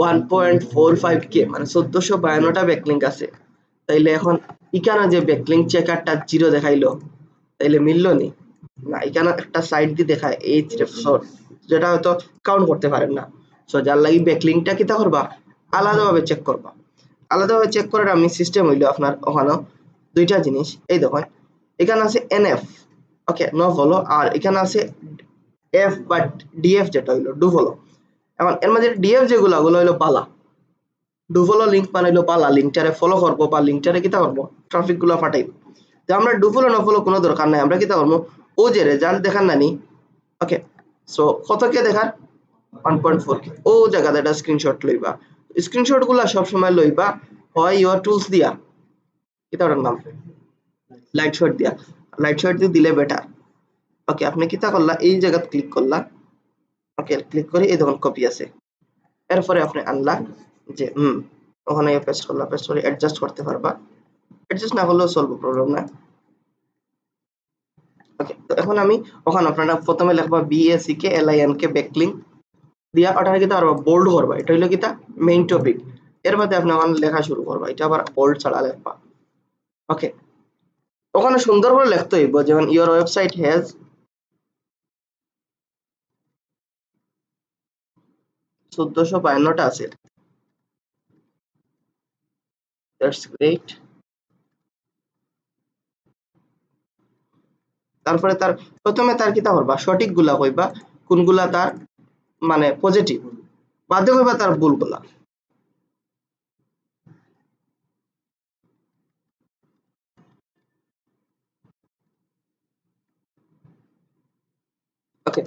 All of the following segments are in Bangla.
1.45k মানে 1452টা ব্যাকলিংক আছে। তাইলে এখন এখানে যে ব্যাকলিংক চেকারটা 0 দেখাইলো তাইলে মিললো নি না, এখানে একটা সাইড দিয়ে দেখায় যেটা হয়তো কাউন্ট করতে পারেন না। সো যার লাগি ব্যাকলিংকটা কিতা করবা আলাদাভাবে চেক করবা। আলাদাভাবে চেক করার আমি সিস্টেম হইলো আপনার ওখানে দুইটা জিনিস। এই দেখুন এখানে আছে এনএফ, ওকে নো ফলো, আর এখানে আছে এফ বা ডিএফ যেটা হইলো ডু ফলো। এখন এর মধ্যে ডিএফ যেগুলো ওগুলো হইলো বালা, ডু ফলো লিঙ্ক মানে হইলো বালা, লিঙ্কটারে ফলো করবো বা লিঙ্কটারে কিতা করবো ট্রাফিক গুলো ফাটাইব। তো আমরা ডু ফলো নো ফলো কোনো দরকার নাই, আমরা কিতা করবো ও যে রেজাল্ট দেখান নানি, ওকে সো কত কে দেখার 1.4k ও জায়গাতে একটা স্ক্রিনশট লইবা। স্ক্রিনশট গুলা সবসময় লইবা হয় ইউর টুলস দিয়া, কিতাটার নাম লাইট শট দিয়া, লাইট শট দিয়ে দিলে বেটার। ওকে আপনি কিতা করলা এই জায়গা ক্লিক করলা, ওকে ক্লিক করে এই দেখুন কপি আছে, এরপরে আপনি আনলা যে ওখানে পেস্ট করলা, পেস্ট করে অ্যাডজাস্ট করতে পারবা, অ্যাডজাস্ট না করলেও চলবে, প্রবলেম না। ওকে তো এখন আমি ওখানে আপনারা প্রথমে লিখবা BACK LINK ব্যাকলিংক দিয়া ওটা কিন্তু আর বোল্ড করবা, এটা হইলো কিতা মেইন টপিক। এর মধ্যে আপনি ওখানে লেখা শুরু করবা, এটা আবার বোল্ড ছাড়া লিখবা। ওকে ওখানে সুন্দর করে লিখতে হইব যেমন ইওর ওয়েবসাইট হ্যাজ 1452টা আছে, দ্যাটস গ্রেট। তারপরে তার প্রথমে তার কিতা করবা সঠিক গুলা কইবা, কোনগুলা তার মানে পজিটিভ, বাদে কইবা তার ভুলগুলা। ওকে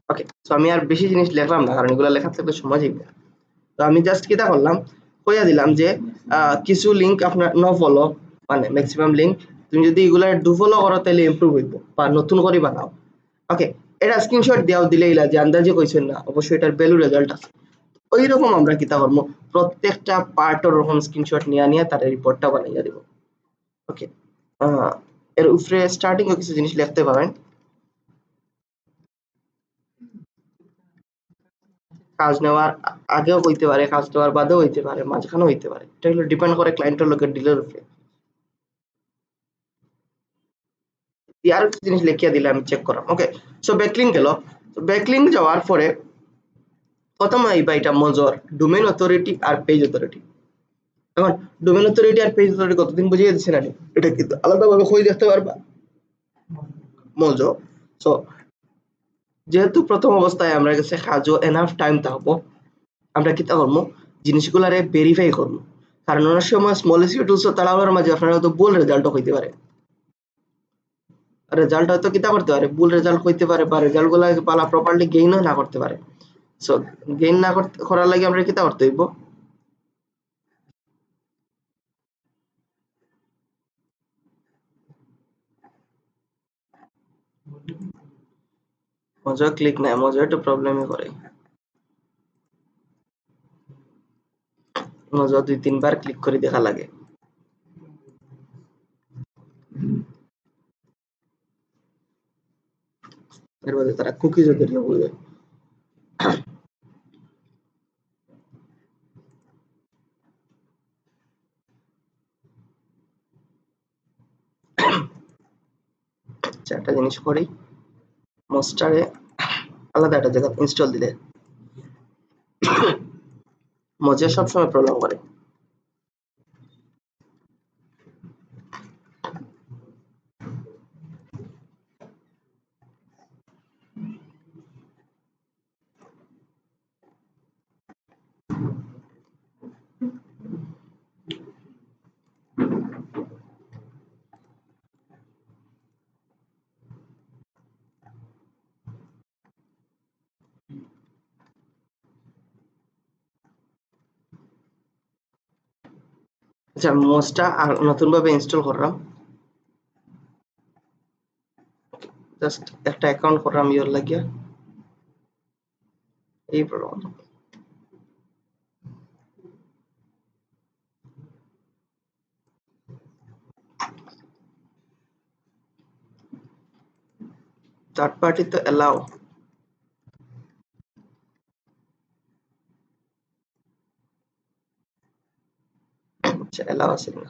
ওকে সো আমি আর বেশি জিনিস লিখলাম না, কারণ এগুলো লেখার থেকে সময় যাবে। তো আমি জাস্ট কিটা করলাম কইয়া দিলাম যে কিছু লিঙ্ক আপনার নো ফলো, মানে ম্যাক্সিমাম লিঙ্ক তুমি যদি এগুলা ডু ফলো করো তাহলে ইমপ্রুভ হইব বা নতুন করে বানাও। ওকে এটা স্ক্রিনশট দিয়াও দিলে ইলা যে আন্দাজে কইছেন না, অবশ্যই এটার ভ্যালু রেজাল্ট আছে। ওই রকম আমরা কিতা করবো প্রত্যেকটা পার্টের রকম স্ক্রিনশট নিয়ে নিয়ে তার রিপোর্টটা বানাইয়া দিব। ওকে এর উপরে স্টার্টিং এ কিছু জিনিস লিখতে পারেন, কাজ নেওয়ার আগেও হইতে পারে, কাজ নেওয়ার বাদেও হইতে পারে, মাঝখানেও হইতে পারে, এটা হলো ডিপেন্ড করে ক্লায়েন্টের লোকের ডিলের উপরে। আর একটা জিনিস লিখিয়া দিলে আমি চেক করাম। ওকে সো ব্যাকলিংক গেল, ব্যাকলিংক যাওয়ার পরে প্রথমে আইবা এটা মজর ডোমেইন অথরিটি আর পেজ অথরিটি। এখন ডোমেইন অথরিটি আর পেজ অথরিটি কতদিন বুঝিয়ে দিচ্ছেন আমি, এটা কিন্তু আলাদাভাবে কই দেখতে পারবা মজো। সো যেহেতু প্রথম অবস্থায় আমরা কাছে কাজও এনাফ টাইম থাকবো, আমরা কিতা করবো জিনিসগুলারে ভেরিফাই করবো, কারণ অনেক সময় স্মল এসইও টুলস তাড়াহুড়োর মাঝে আপনারা হয়তো ভুল রেজাল্টও হইতে পারে, রেজাল্ট হয়তো কিতা করতে পারে ভুল রেজাল্ট হইতে পারে বা রেজাল্ট গুলা পালা প্রপারলি গেইনও না করতে পারে। সো গেইন না করার লাগে আমরা কিতা করতে হইব মজা ক্লিক নাই, মজা একটু প্রবলেমই করে, মজা 2-3 বার ক্লিক করে দেখা লাগে। এর মধ্যে তারা কুকিজও দিয়ে বলবে। আচ্ছা একটা জিনিস করি, মোস্টারে আলাদা একটা জায়গা ইনস্টল দিলে মজা সবসময় প্রবলেম করে। আচ্ছা মোজটা আর নতুন ভাবে ইনস্টল করলাম, জাস্ট একটা অ্যাকাউন্ট করলাম ইওর লাগিয়া এই প্রবলেম। থার্ড পার্টি তো এলাও, আচ্ছা এলাও আছে না।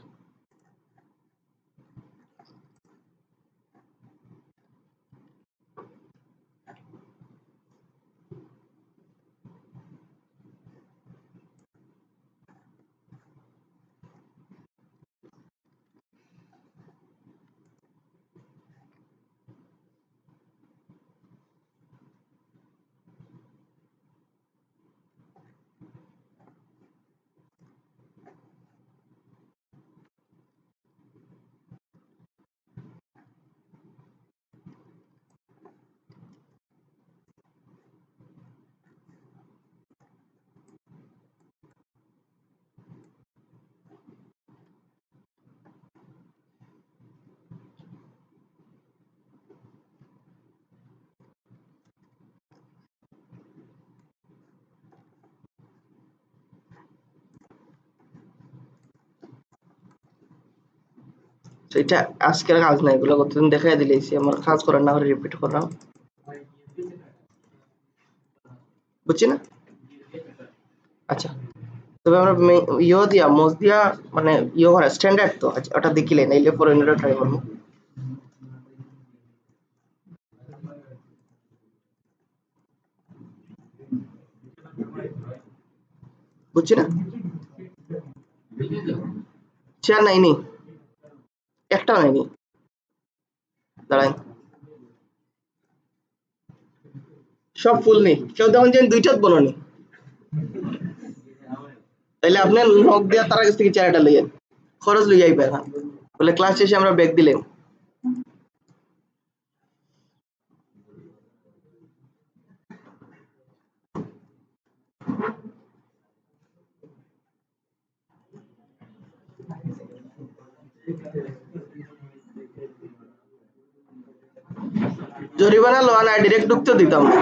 তো এটা আজকের কাজ না, এগুলো কতদিন দেখাই দিলেছি, আমার কাজ করার না করে রিপিট করলাম, বুঝছি না। আচ্ছা, তবে আমরা ইয়ে দিয়া মোজ দিয়া মানে ইয়ে করা স্ট্যান্ডার্ড তো, আচ্ছা ওটা দেখিলে নাইলে পরে অন্যটা ট্রাই করবো, বুঝছি না। চেয়ার নাইনি, একটাও নাইনি, দাঁড়াই সব ফুল নেই, কেউ তখন যেন দুইটা বলনি, তাইলে আপনার নখ দেওয়া তার কাছ থেকে চেয়ারটা লইয়েন, খরচ লইয়া আইবে এখন, বলে ক্লাস শেষে আমরা ব্যাগ দিলেন। জরিমানা লওয়া না, ডিরেক্ট ঢুকতে দিতাম না।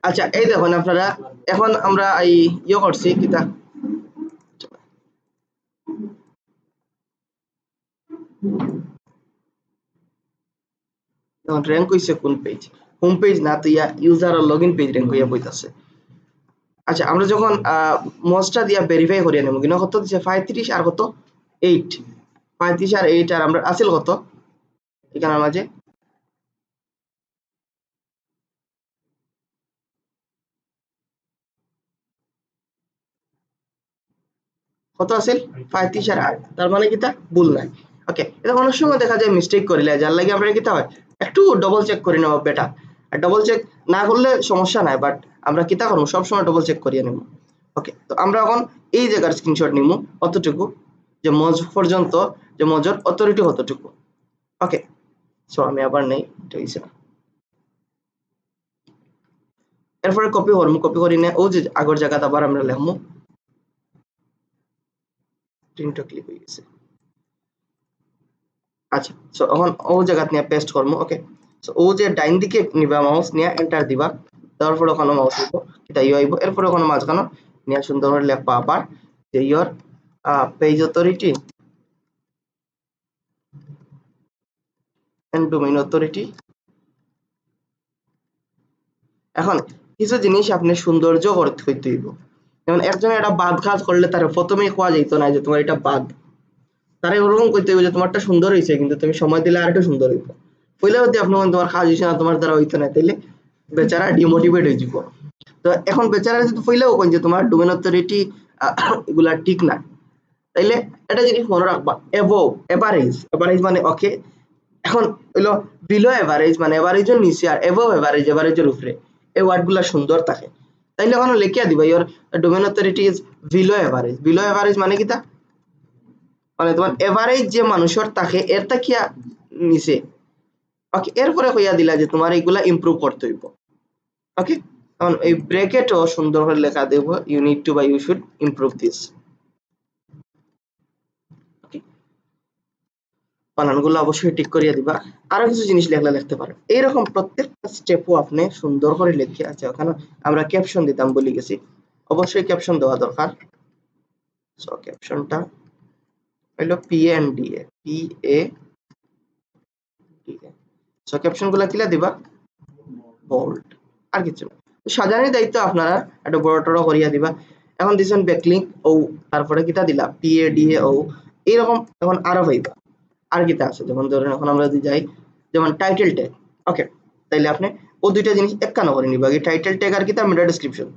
আচ্ছা এই দেখুন আপনারা, এখন আমরা এই ইয়ে করছি কিতা, এখন র্যাঙ্ক হইছে কোন পেজ, হোম পেজ না তো ইয়া ইউজার আর লগইন পেজ র্যাঙ্ক হইয়া বইতাছে। আচ্ছা আমরা যখন মোজটা দিয়া ভেরিফাই করিয়া নেব, কিনা কত দিছে 35 আর কত 8, 35 আর 8 আর আমরা আসল কত এখানের মাঝে কত আসল 35 আর 8, তার মানে কিতা ভুল নাই। ওকে, এটা অনেক সময় দেখা যায় মিস্টেক করিলে, যার লাগে আমরা কিতা হয় একটু ডবল চেক করে নেওয়া বেটার, আর ডবল চেক না করলে সমস্যা নাই, বাট আমরা কিতা করবো সবসময় ডবল চেক করিয়ে নেব। ওকে, তো আমরা এখন এই জায়গার স্ক্রিনশট নিব অতটুকু, যে মজ পর্যন্ত, যে মজর অথরিটি কতটুকু। ওকে, সো আমি আবার নেই, এটা হইছে না, এরপরে কপি করবো, কপি করি না ও যে আগের জায়গাতে আবার আমরা লিখবো, প্রিন্টও ক্লিক হয়ে গেছে। আচ্ছা, সো এখন ও জায়গা নিয়ে পেস্ট করবো। ওকে, সো ও যে ডাইন দিকে নিবা মাউস নিয়ে এন্টার দিবা, তারপরে ওখানে মাউস দিব, এটা ইউ আইব, এরপরে ওখানে মাঝখানে নিয়ে সুন্দর করে লেখবা আবার যে your page authority and domain authority. এখন কিছু জিনিস আপনি সৌন্দর্য করতে হইতে হইব, যেমন একজনের একটা বাদ কাজ করলে তার প্রথমেই কোয়া যেত না যে তোমার এটা বাদ, তারা ওরকম করতে হইব যে তোমারটা সুন্দর হয়েছে কিন্তু তুমি সময় দিলে আর একটু সুন্দর হইব, পইলে যদি আপনি তোমার কাজ হয়েছে না, তোমার দ্বারা হইতো না, তাইলে বেচারা ডিমোটিভেট হয়ে যাব। তো এখন বেচারা যদি পইলেও কোন যে তোমার ডোমেইন অথরিটি এগুলা ঠিক না, তাইলে এটা জিনিস মনে রাখবা, এভোভ এভারেজ, এভারেজ মানে ওকে, এখন হইলো বিলো এভারেজ মানে এভারেজের নিচে, আর এভোভ এভারেজ এভারেজের উপরে, এই ওয়ার্ডগুলা সুন্দর থাকে, তাইলে ওখানে লিখিয়া দিবা your domain authority is below average. Below average মানে কিতা, মানে তোমার এভারেজ যে মানুষের থাকে এর তাকিয়া নিচে। ওকে, এরপরে কইয়া দিলা যে তোমার এইগুলা ইমপ্রুভ করতে হইব। ওকে, এখন এই ব্র্যাকেটও সুন্দর করে লেখা দেব, ইউ নিড টু বা ইউ শুড ইমপ্রুভ দিস। ওকে, বানানগুলো অবশ্যই ঠিক করিয়া দিবা, আরো কিছু জিনিস লেখলে লিখতে পারো, এইরকম প্রত্যেকটা স্টেপও আপনি সুন্দর করে লিখে। আচ্ছা, ওখানে আমরা ক্যাপশন দিতাম বলি গেছি, অবশ্যই ক্যাপশন দেওয়া দরকার। সো ক্যাপশনটা হলো PA সো ক্যাপশন গুলা কিলা দিবা বোল্ড, আর কিছু না। সাজানোর দায়িত্ব আপনারা, একটা বড় টড় করিয়া দিবা। এখন দিছেন ব্যাকলিঙ্ক ও, তারপরে কিতা দিলা PADA এরকম। এখন আরো পাইবা আর কিতা আছে, যেমন ধরেন এখন আমরা যদি যাই যেমন টাইটেল ট্যাগ। ওকে, তাইলে আপনি ও দুইটা জিনিস একখানা করে নিবা, আগে টাইটেল ট্যাগ আর কিতা মেটা ডেসক্রিপশন।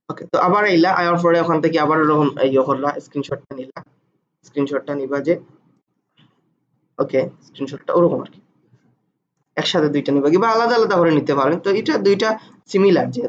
ওকে, তো আবার আইলা, আয়ার পরে ওখান থেকে আবার এরকম ইয়ে করলা, স্ক্রিনশটটা নিলা, স্ক্রিনশটটা নিবা যে ওকে স্ক্রিনশটটা ওরকম আর কি, একসাথে দুইটা নিবা, কিংবা আলাদা আলাদা করে নিতে পারেন। তো এটা দুইটা সিমিলার, যে